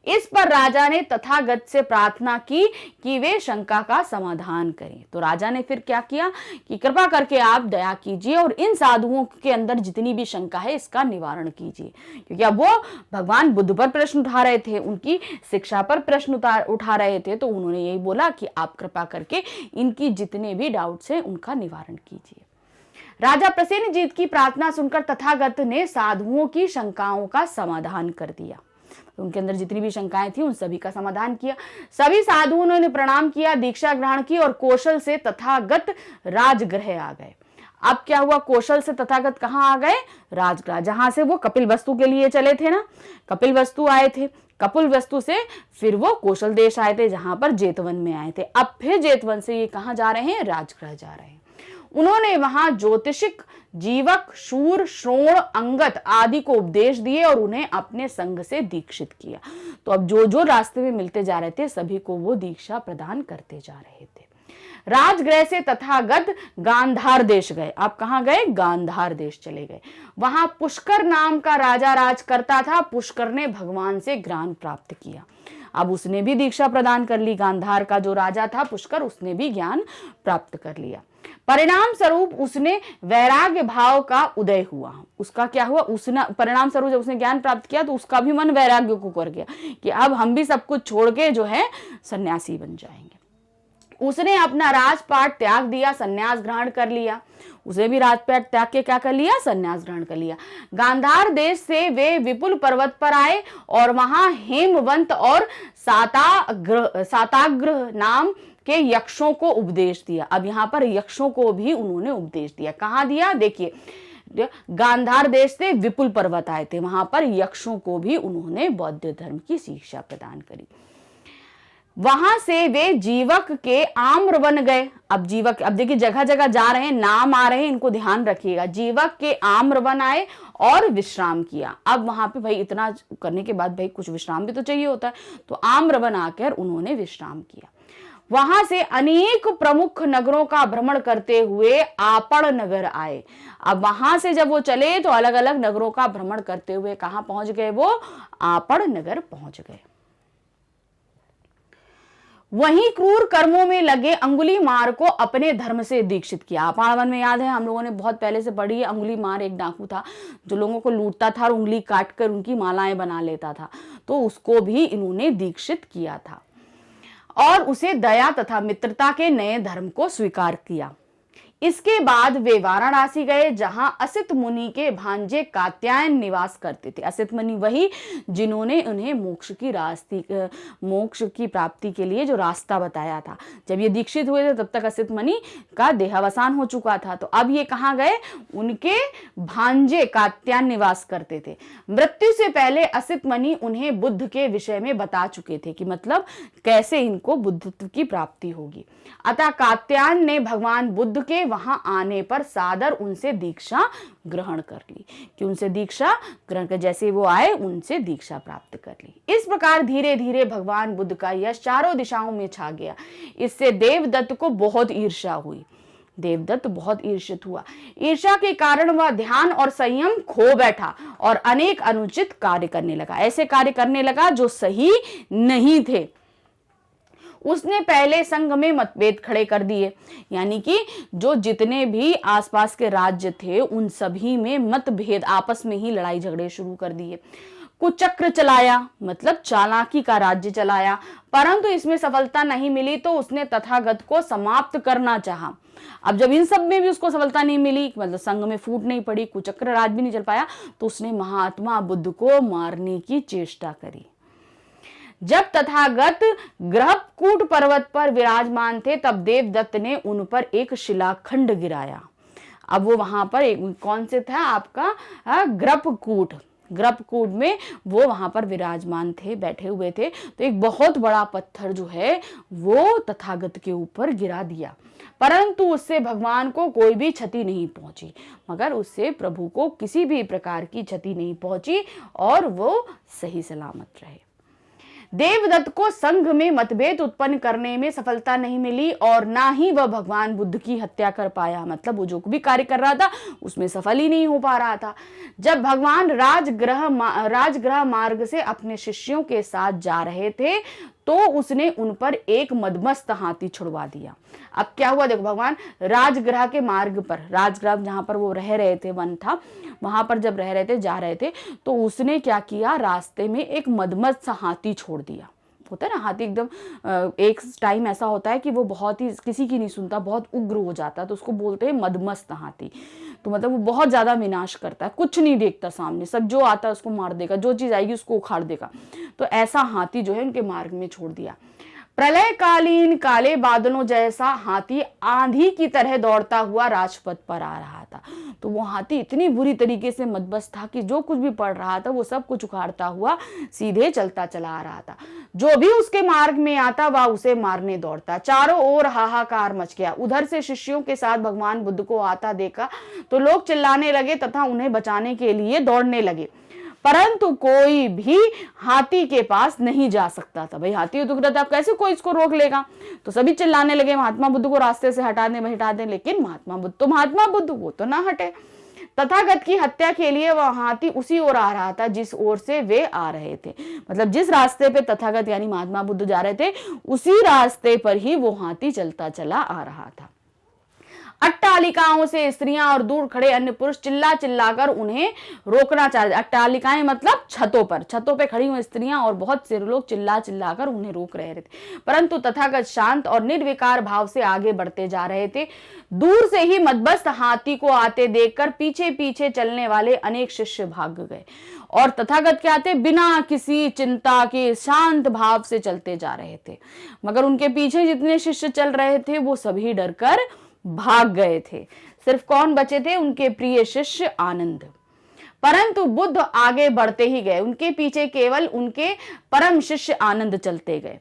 इस पर राजा ने तथागत से प्रार्थना की कि वे शंका का समाधान करें। तो राजा ने फिर क्या किया कि कृपा करके आप दया कीजिए और इन साधुओं के अंदर जितनी भी शंका है इसका निवारण कीजिए, क्योंकि अब वो भगवान बुद्ध पर प्रश्न उठा रहे थे, उनकी शिक्षा पर प्रश्न उठा रहे थे। तो उन्होंने यही बोला कि आप कृपा करके इनकी जितने भी डाउट्स हैं उनका निवारण कीजिए। राजा प्रसेनजीत की प्रार्थना सुनकर तथागत ने साधुओं की शंकाओं का समाधान कर दिया। उनके अंदर जितनी भी शंकाएं थी उन सभी का समाधान किया। सभी साधुओं ने प्रणाम किया, दीक्षा ग्रहण की और कौशल से तथागत राजगृह आ गए। अब क्या हुआ, कौशल से तथागत कहाँ आ गए, राजगृह, जहां से वो कपिलवस्तु के लिए चले थे ना, कपिलवस्तु आए थे। कपिलवस्तु से फिर वो कौशल देश आए थे, जहां पर जेतवन में आए थे। अब फिर जेतवन से ये कहाँ जा रहे हैं, राजगृह जा रहे हैं। उन्होंने वहां ज्योतिषिक, जीवक, शूर, श्रोण, अंगत आदि को उपदेश दिए और उन्हें अपने संघ से दीक्षित किया। तो अब जो जो रास्ते में मिलते जा रहे थे सभी को वो दीक्षा प्रदान करते जा रहे थे। राजगृह से तथागत गांधार देश गए। आप कहाँ गए, गांधार देश चले गए। वहां पुष्कर नाम का राजा राज करता था। पुष्कर ने भगवान से ज्ञान प्राप्त किया। अब उसने भी दीक्षा प्रदान कर ली। गांधार का जो राजा था पुष्कर, उसने भी ज्ञान प्राप्त कर लिया। परिणाम स्वरूप उसने वैराग्य भाव का उदय हुआ। उसका क्या हुआ, उसने परिणाम स्वरूप जब उसने ज्ञान प्राप्त किया तो उसका भी मन वैराग्य को कर गया कि अब हम भी सब कुछ छोड़ के जो है सन्यासी बन जाएंगे। उसने अपना राजपाट त्याग दिया, सन्यास ग्रहण कर लिया। उसे भी राजपाट त्याग के क्या कर लिया, सन्यास ग्रहण कर लिया। गांधार देश से वे विपुल पर्वत पर आए और वहां हेमवंत और साताग्रह नाम के यक्षों को उपदेश दिया। अब यहाँ पर यक्षों को भी उन्होंने उपदेश दिया। कहाँ दिया, देखिए गांधार देश से विपुल पर्वत आए थे, वहां पर यक्षों को भी उन्होंने बौद्ध धर्म की शिक्षा प्रदान करी। वहां से वे जीवक के आम्र बन गए। अब जीवक, अब देखिए जगह जगह जा रहे हैं, नाम आ रहे हैं, इनको ध्यान रखिएगा। जीवक के आम्र बन आए और विश्राम किया। अब वहां पे भाई इतना करने के बाद भाई कुछ विश्राम भी तो चाहिए होता है, तो आम्र बन आकर उन्होंने विश्राम किया। वहां से अनेक प्रमुख नगरों का भ्रमण करते हुए आपण नगर आए। अब वहां से जब वो चले तो अलग अलग नगरों का भ्रमण करते हुए कहां पहुंच गए, वो आपण नगर पहुंच गए। वहीं क्रूर कर्मों में लगे अंगुलीमार को अपने धर्म से दीक्षित किया। आपाणवन में याद है, हम लोगों ने बहुत पहले से पढ़ी है। अंगुलीमार एक डाकू था जो लोगों को लूटता था और उंगली काट कर उनकी मालाएं बना लेता था, तो उसको भी इन्होंने दीक्षित किया था और उसे दया तथा मित्रता के नए धर्म को स्वीकार किया। इसके बाद वे वाराणसी गए, जहां असित मुनि के भांजे कात्यायन निवास करते थे। असित मुनि वही जिन्होंने उन्हें मोक्ष की प्राप्ति के लिए जो रास्ता बताया था। जब ये दीक्षित हुए थे तब तक असित मुनि का देहावसान हो चुका था। तो अब ये कहाँ गए, उनके भांजे कात्यायन निवास करते थे। मृत्यु से पहले असित मुनि उन्हें बुद्ध के विषय में बता चुके थे कि मतलब कैसे इनको बुद्धत्व की प्राप्ति होगी। अतः कात्यायन ने भगवान बुद्ध के वहां आने पर सादर उनसे दीक्षा ग्रहण कर ली, कि उनसे दीक्षा ग्रहण कर, जैसे वो आए उनसे दीक्षा प्राप्त कर ली। इस प्रकार धीरे धीरे भगवान बुद्ध का यश चारों दिशाओं में छा गया। इससे देवदत्त को बहुत ईर्ष्या हुई। देवदत्त बहुत ईर्ष्यित हुआ। ईर्ष्या के कारण वह ध्यान और संयम खो बैठा और अनेक अनुचित कार्य करने लगा। ऐसे कार्य करने लगा जो सही नहीं थे। उसने पहले संघ में मतभेद खड़े कर दिए, यानी कि जो जितने भी आसपास के राज्य थे उन सभी में मतभेद, आपस में ही लड़ाई झगड़े शुरू कर दिए। कुचक्र चलाया, मतलब चालाकी का राज्य चलाया, परंतु इसमें सफलता नहीं मिली तो उसने तथागत को समाप्त करना चाहा। अब जब इन सब में भी उसको सफलता नहीं मिली, मतलब संघ में फूट नहीं पड़ी, कुचक्र राज भी नहीं चल पाया, तो उसने महात्मा बुद्ध को मारने की चेष्टा करी। जब तथागत ग्रहकूट पर्वत पर विराजमान थे तब देवदत्त ने उन पर एक शिलाखंड गिराया। अब वो वहां पर एक कौन से था आपका ग्रहकूट, ग्रहकूट में वो वहां पर विराजमान थे, बैठे हुए थे। तो एक बहुत बड़ा पत्थर जो है वो तथागत के ऊपर गिरा दिया, परंतु उससे भगवान को कोई भी क्षति नहीं पहुंची, मगर उससे प्रभु को किसी भी प्रकार की क्षति नहीं पहुंची और वो सही सलामत रहे। देवदत्त को संघ में मतभेद उत्पन्न करने में सफलता नहीं मिली और ना ही वह भगवान बुद्ध की हत्या कर पाया, मतलब वो जो भी कार्य कर रहा था उसमें सफल ही नहीं हो पा रहा था। जब भगवान राजगृह मार्ग से अपने शिष्यों के साथ जा रहे थे तो उसने उन पर एक मदमस्त हाथी छुड़वा दिया। अब क्या हुआ देखो, भगवान राजगृह के मार्ग पर, राजगृह जहां पर वो रह रहे थे, वन था, वहां पर जब रह रहे थे, जा रहे थे, तो उसने क्या किया, रास्ते में एक मदमस्त सा हाथी छोड़ दिया। होता है ना हाथी एकदम एक टाइम ऐसा होता है कि वो बहुत ही किसी की नहीं सुनता, बहुत उग्र हो जाता है, तो उसको बोलते हैं मदमस्त हाथी। तो मतलब वो बहुत ज्यादा विनाश करता है, कुछ नहीं देखता सामने, सब जो आता है उसको मार देगा, जो चीज आएगी उसको उखाड़ देगा। तो ऐसा हाथी जो है उनके मार्ग में छोड़ दिया। प्रलयकालीन काले बादलों जैसा हाथी आंधी की तरह दौड़ता हुआ राजपथ पर आ रहा था। तो वो हाथी इतनी बुरी तरीके से मदमस्त था कि जो कुछ भी पड़ रहा था वो सब कुछ उखाड़ता हुआ सीधे चलता चला आ रहा था। जो भी उसके मार्ग में आता वह उसे मारने दौड़ता। चारों ओर हाहाकार मच गया। उधर से शिष्यों के साथ भगवान बुद्ध को आता देखा तो लोग चिल्लाने लगे तथा उन्हें बचाने के लिए दौड़ने लगे, परंतु कोई भी हाथी के पास नहीं जा सकता था। भाई हाथी दुख रहा था, कैसे कोई इसको रोक लेगा। तो सभी चिल्लाने लगे महात्मा बुद्ध को रास्ते से हटा दें, लेकिन महात्मा बुद्ध वो तो ना हटे। तथागत की हत्या के लिए वह हाथी उसी ओर आ रहा था जिस ओर से वे आ रहे थे, मतलब जिस रास्ते पे तथागत यानी महात्मा बुद्ध जा रहे थे उसी रास्ते पर ही वो हाथी चलता चला आ रहा था। अट्टालिकाओं से स्त्रियां और दूर खड़े अन्य पुरुष चिल्ला चिल्लाकर उन्हें रोकना चाहते। अट्टालिकाएं मतलब छतों पे खड़ी हुई स्त्रियां और बहुत से लोग चिल्ला चिल्लाकर उन्हें रोक रहे थे, परंतु तथागत शांत और निर्विकार भाव से आगे बढ़ते जा रहे थे। दूर से ही मदमस्त हाथी को आते देखकर पीछे पीछे चलने वाले अनेक शिष्य भाग गए और तथागत क्या थे, बिना किसी चिंता के शांत भाव से चलते जा रहे थे, मगर उनके पीछे जितने शिष्य चल रहे थे वो सभी डरकर भाग गए थे। सिर्फ कौन बचे थे, उनके प्रिय शिष्य आनंद। परंतु बुद्ध आगे बढ़ते ही गए, उनके पीछे केवल उनके परम शिष्य आनंद चलते गए।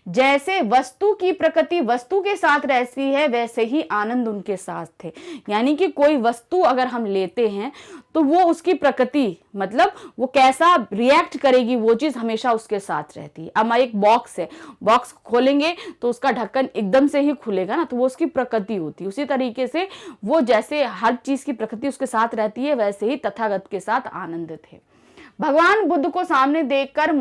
जैसे वस्तु की प्रकृति वस्तु के साथ रहती है वैसे ही आनंद उनके साथ थे। यानी कि कोई वस्तु अगर हम लेते हैं तो वो उसकी प्रकृति मतलब वो कैसा रिएक्ट करेगी वो चीज हमेशा उसके साथ रहती है। अब एक बॉक्स है, बॉक्स खोलेंगे तो उसका ढक्कन एकदम से ही खुलेगा ना, तो वो उसकी प्रकृति होती है। उसी तरीके से वो जैसे हर चीज की प्रकृति उसके साथ रहती है वैसे ही तथागत के साथ आनंद थे। भगवान बुद्ध को सामने देखकर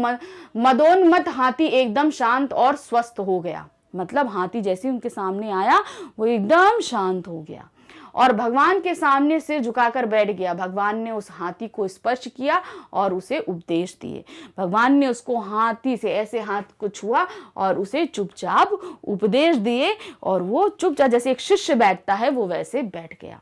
मदोन्मत्त हाथी एकदम शांत और स्वस्थ हो गया। मतलब हाथी जैसे उनके सामने आया वो एकदम शांत हो गया और भगवान के सामने सिर झुकाकर बैठ गया। भगवान ने उस हाथी को स्पर्श किया और उसे उपदेश दिए। भगवान ने उसको हाथी से ऐसे हाथ को छुआ और उसे चुपचाप उपदेश दिए और वो चुपचाप जैसे एक शिष्य बैठता है वो वैसे बैठ गया।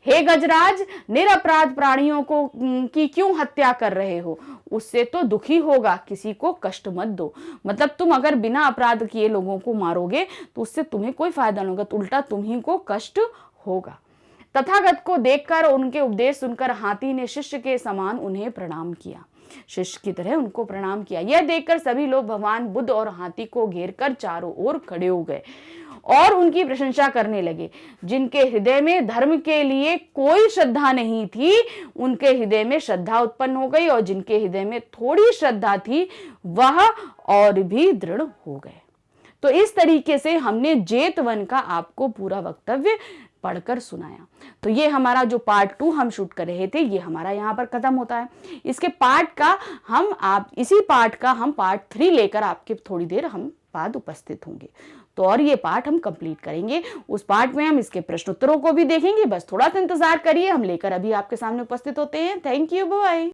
हे गजराज, निरपराध प्राणियों को की क्यों हत्या कर रहे हो? उससे तो दुखी होगा, किसी को कष्ट मत दो। मतलब तुम अगर बिना अपराध किए लोगों को मारोगे तो उससे तुम्हें कोई फायदा नहीं होगा, तो उल्टा तुम्ही को कष्ट होगा। तथागत को देखकर उनके उपदेश सुनकर हाथी ने शिष्य के समान उन्हें प्रणाम किया। शिष्य की तरह उनको प्रणाम किया। यह देखकर सभी लोग भगवान बुद्ध और हाथी को घेरकर चारों ओर खड़े हो गए और उनकी प्रशंसा करने लगे। जिनके हृदय में धर्म के लिए कोई श्रद्धा नहीं थी, उनके हृदय में श्रद्धा उत्पन्न हो गई, और जिनके हृदय में थोड़ी श्रद्धा थी वह और भी दृढ़ हो गए। तो इस तरीके से हमने जेतवन का आपको पूरा वक्तव्य पढ़कर सुनाया। तो ये हमारा जो पार्ट 2 हम शूट कर रहे थे, ये हमारा यहाँ पर खत्म होता है। इसके इसी पार्ट का हम पार्ट 3 लेकर आपके थोड़ी देर हम बाद उपस्थित होंगे। तो और ये पार्ट हम कंप्लीट करेंगे। उस पार्ट में हम इसके प्रश्न उत्तरों को भी देखेंगे। बस थोड़ा सा इंतजार करिए, हम लेकर अभी आपके सामने उपस्थित होते हैं। Thank you, bye.